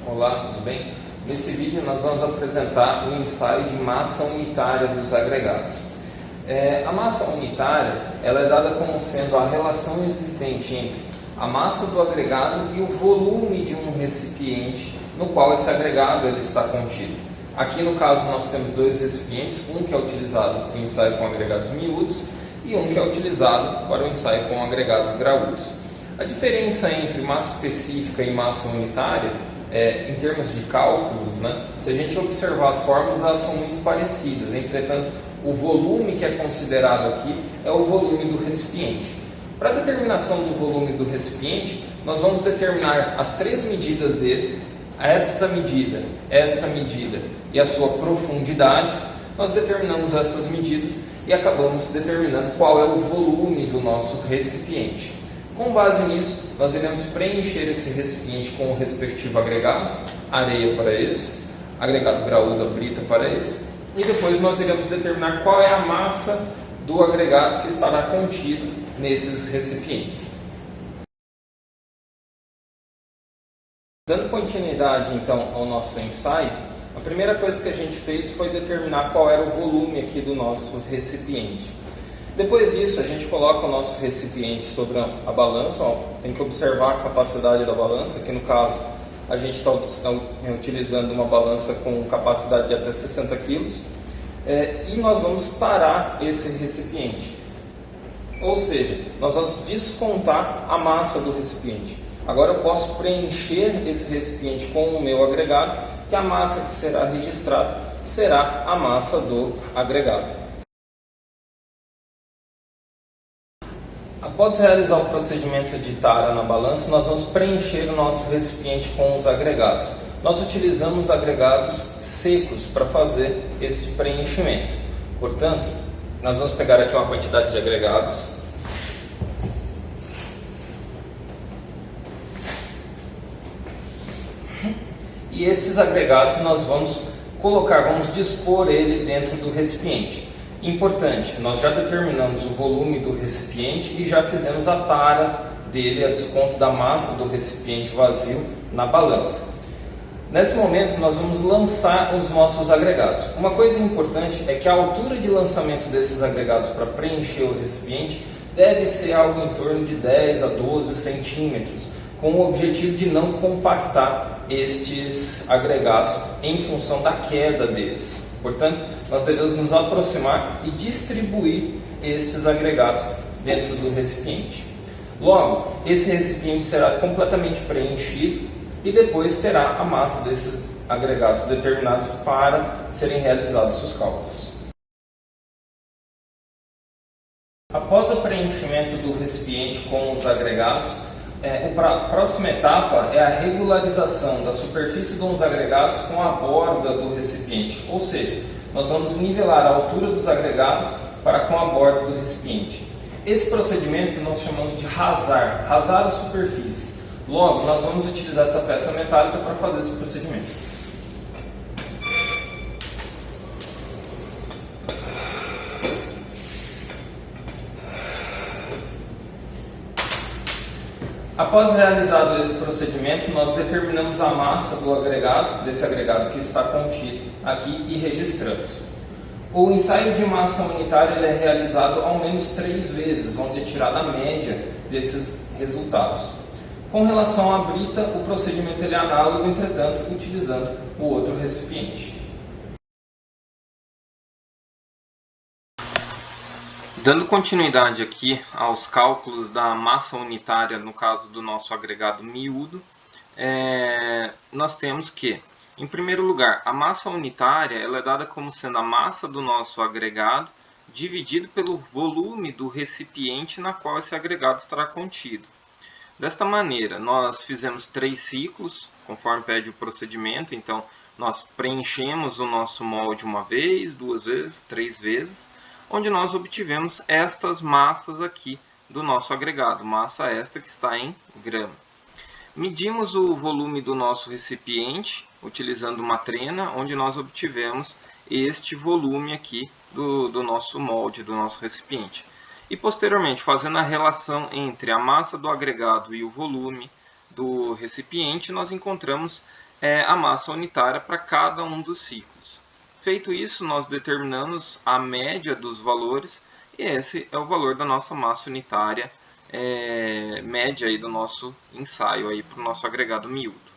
Olá, tudo bem? Nesse vídeo nós vamos apresentar o ensaio de massa unitária dos agregados. A massa unitária ela é dada como sendo a relação existente entre a massa do agregado e o volume de um recipiente no qual esse agregado ele está contido. Aqui no caso nós temos dois recipientes, um que é utilizado para o ensaio com agregados miúdos e um que é utilizado para o ensaio com agregados graúdos. A diferença entre massa específica e massa unitária, em termos de cálculos, se a gente observar as fórmulas, elas são muito parecidas. Entretanto, o volume que é considerado aqui é o volume do recipiente. Para a determinação do volume do recipiente, nós vamos determinar as três medidas dele, esta medida e a sua profundidade. Nós determinamos essas medidas e acabamos determinando qual é o volume do nosso recipiente. Com base nisso, nós iremos preencher esse recipiente com o respectivo agregado, areia para esse, agregado graúdo, a brita para esse, e depois nós iremos determinar qual é a massa do agregado que estará contido nesses recipientes. Dando continuidade então ao nosso ensaio, a primeira coisa que a gente fez foi determinar qual era o volume aqui do nosso recipiente. Depois disso, a gente coloca o nosso recipiente sobre a balança. Tem que observar a capacidade da balança, que no caso a gente está utilizando uma balança com capacidade de até 60 kg. E nós vamos tarar esse recipiente. Ou seja, nós vamos descontar a massa do recipiente. Agora eu posso preencher esse recipiente com o meu agregado, que a massa que será registrada será a massa do agregado. Após realizar o procedimento de tara na balança, nós vamos preencher o nosso recipiente com os agregados. Nós utilizamos agregados secos para fazer esse preenchimento. Portanto, nós vamos pegar aqui uma quantidade de agregados. E estes agregados nós vamos dispor ele dentro do recipiente. Importante, nós já determinamos o volume do recipiente e já fizemos a tara dele, a desconto da massa do recipiente vazio na balança. Nesse momento nós vamos lançar os nossos agregados. Uma coisa importante é que a altura de lançamento desses agregados para preencher o recipiente deve ser algo em torno de 10 a 12 centímetros, com o objetivo de não compactar estes agregados em função da queda deles. Portanto, nós devemos nos aproximar e distribuir estes agregados dentro do recipiente. Logo, esse recipiente será completamente preenchido e depois terá a massa desses agregados determinados para serem realizados os cálculos. Após o preenchimento do recipiente com os agregados, a próxima etapa é a regularização da superfície dos agregados com a borda do recipiente, ou seja, nós vamos nivelar a altura dos agregados para com a borda do recipiente. Esse procedimento nós chamamos de rasar a superfície. Logo, nós vamos utilizar essa peça metálica para fazer esse procedimento. Após realizado esse procedimento, nós determinamos a massa do agregado, desse agregado que está contido aqui e registramos. O ensaio de massa unitária ele é realizado ao menos 3 vezes, onde é tirada a média desses resultados. Com relação à brita, o procedimento ele é análogo, entretanto, utilizando o outro recipiente. Dando continuidade aqui aos cálculos da massa unitária, no caso do nosso agregado miúdo, nós temos que, em primeiro lugar, a massa unitária ela é dada como sendo a massa do nosso agregado dividido pelo volume do recipiente na qual esse agregado estará contido. Desta maneira, nós fizemos 3 ciclos, conforme pede o procedimento, então nós preenchemos o nosso molde uma vez, 2 vezes, 3 vezes, onde nós obtivemos estas massas aqui do nosso agregado, massa esta que está em grama. Medimos o volume do nosso recipiente, utilizando uma trena, onde nós obtivemos este volume aqui do nosso molde, do nosso recipiente. E posteriormente, fazendo a relação entre a massa do agregado e o volume do recipiente, nós encontramos a massa unitária para cada um dos ciclos. Feito isso, nós determinamos a média dos valores e esse é o valor da nossa massa unitária média aí do nosso ensaio para o nosso agregado miúdo.